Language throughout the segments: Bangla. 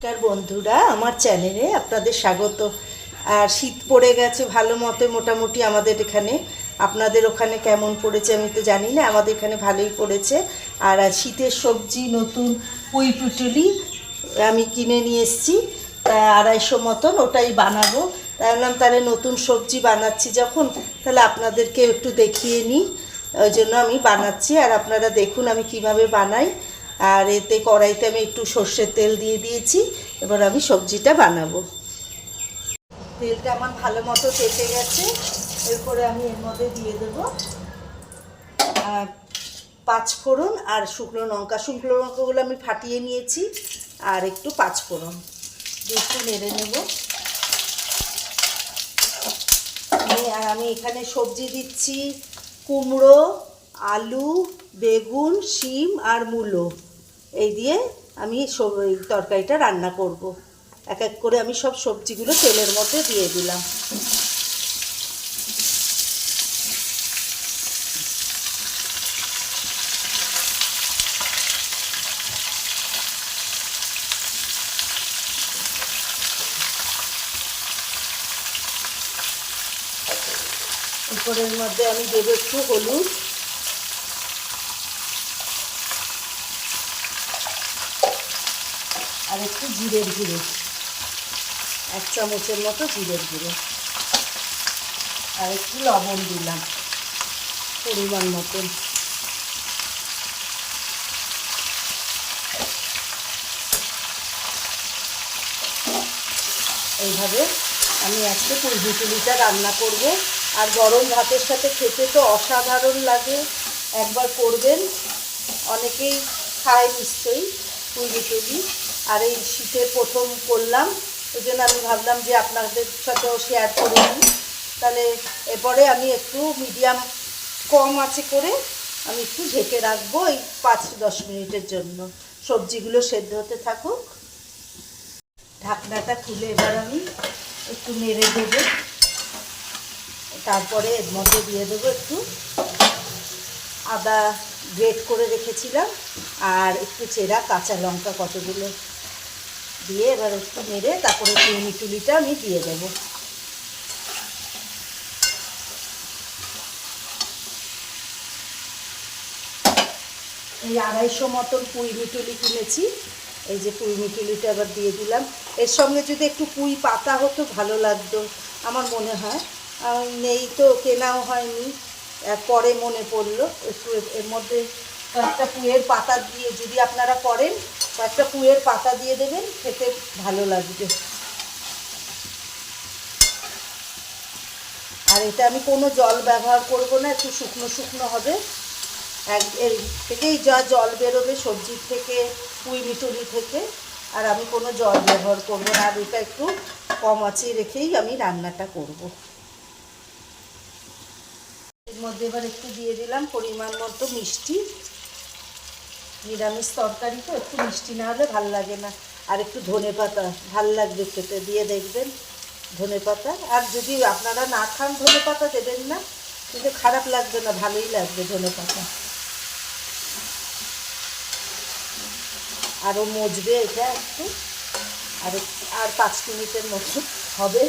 নমস্কার বন্ধুরা, আমার চ্যানেলে আপনাদের স্বাগত। আর শীত পড়ে গেছে ভালো মতো, মোটামুটি আমাদের এখানে। আপনাদের ওখানে কেমন পড়েছে আমি তো জানি না, আমাদের এখানে ভালোই পড়েছে। আর শীতের সবজি নতুন পুঁই পুটুলি আমি কিনে নিয়ে এসেছি, তা 250 মতন, ওটাই বানাবো। তাই বললাম তাহলে নতুন সবজি বানাচ্ছি যখন, তাহলে আপনাদেরকে একটু দেখিয়ে নিই, ওই জন্য আমি বানাচ্ছি। আর আপনারা দেখুন আমি কিভাবে বানাই। আর এতে কড়াইতে আমি একটু সর্ষের তেল দিয়ে দিয়েছি, এবার আমি সবজিটা বানাবো। তেলটা আমার ভালো মতো তেতে গেছে, এরপরে আমি এর মধ্যে দিয়ে দেবো 5 ফোড়ন আর শুকনো লঙ্কাগুলো আমি ফাটিয়ে নিয়েছি, আর একটু 5 ফোড়ন দিয়ে একটু নেড়ে নেব। আর আমি এখানে সবজি দিচ্ছি কুমড়ো, আলু, বেগুন, শিম আর মূলো। এই দিয়ে আমি এই তরকারিটা রান্না করব। এক এক করে আমি সব সবজিগুলো তেলের মধ্যে দিয়ে দিলাম। এরপরের মধ্যে আমি দেবো একটু হলুদ, আর একটু জিরের গুঁড়ো, 1 চামচের মতো জিরের গুঁড়ো, আর একটু লবণ দিলাম পরিমাণ মতন। এইভাবে আমি আজকে পুঁই পুটুলিটা রান্না করব। আর গরম ভাতের সাথে খেতে তো অসাধারণ লাগে, একবার করবেন। অনেকেই খায় নিশ্চয়ই পুঁই পুটুলি, আর এই শীতের প্রথম করলাম, ওই জন্য আমি ভাবলাম যে আপনাদের সাথেও শেয়ার করে নিই। তাহলে এরপরে আমি একটু মিডিয়াম কম আঁচে করে আমি একটু ঢেকে রাখবো এই 5-10 মিনিটের জন্য, সবজিগুলো সেদ্ধ হতে থাকুক। ঢাকনাটা খুলে এবার আমি একটু নেড়ে দেবো, তারপরে এর মধ্যে দিয়ে দেবো একটু আদা গ্রেট করে রেখেছিলাম, আর একটু চেরা কাঁচা লঙ্কা কতগুলো দিয়ে এবার একটু নেড়ে তারপরে পুঁই পুটুলিটা আমি দিয়ে দেবো। এই 250 মতন পুঁই পুটুলি কিনেছি, এই যে পুঁই পুটুলিটা এবার দিয়ে দিলাম। এর সঙ্গে যদি একটু পুঁই পাতা হতো ভালো লাগতো আমার মনে হয়, নেই তো, কেনাও হয়নি, পরে মনে পড়লো একটু এর মধ্যে কয়েকটা পুঁইয়ের পাতা দিয়ে, যদি আপনারা করেন কয়েকটা পুঁইয়ের পাতা দিয়ে দেবেন, খেতে ভালো লাগবে। আর এটা আমি কোনো জল ব্যবহার করব না, একটু শুকনো শুকনো হবে। এর থেকেই যা জল বেরোবে সবজির থেকে, পুঁই পুটুলি থেকে, আর আমি কোনো জল ব্যবহার করব না। আর এটা একটু কম আঁচে রেখেই আমি রান্নাটা করব। এর মধ্যে এবার একটু দিয়ে দিলাম পরিমাণ মতো মিষ্টি। নিরামিষ তরকারি তো একটু মিষ্টি না হলে ভাল লাগে না। আর একটু ধনেপাতা, ভাল লাগবে খেতে, দিয়ে দেখবেন ধনেপাতা। আর যদি আপনারা না খান ধনেপাতা দেবেন না, কিন্তু খারাপ লাগবে না, ভালোই লাগবে ধনেপাতা। আরও মজবে এটা একটু, আর 5 মিনিটের মতো হবে।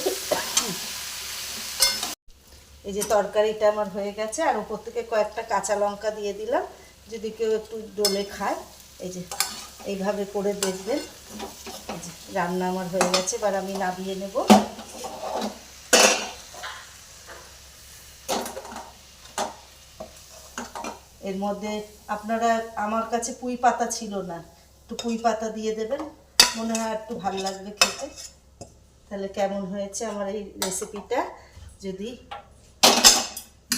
এই যে তরকারিটা আমার হয়ে গেছে, আর উপর থেকে কয়েকটা কাঁচা লঙ্কা দিয়ে দিলাম, যদি কেউ একটু ডলে খায়। এই যে এইভাবে করে দেখবেন। এই যে রান্না আমার হয়ে গেছে, এবার আমি নামিয়ে নেব। এর মধ্যে আপনারা, আমার কাছে পুঁই পাতা ছিল না, একটু পুঁই পাতা দিয়ে দেবেন, মনে হয় একটু ভালো লাগবে খেতে। তাহলে কেমন হয়েছে আমার এই রেসিপিটা যদি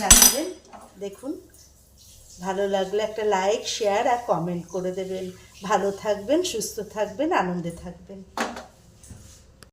জানাবেন। দেখুন, ভালো লাগলে একটা লাইক, শেয়ার আর কমেন্ট করে দেবেন। ভালো থাকবেন, সুস্থ থাকবেন, আনন্দে থাকবেন।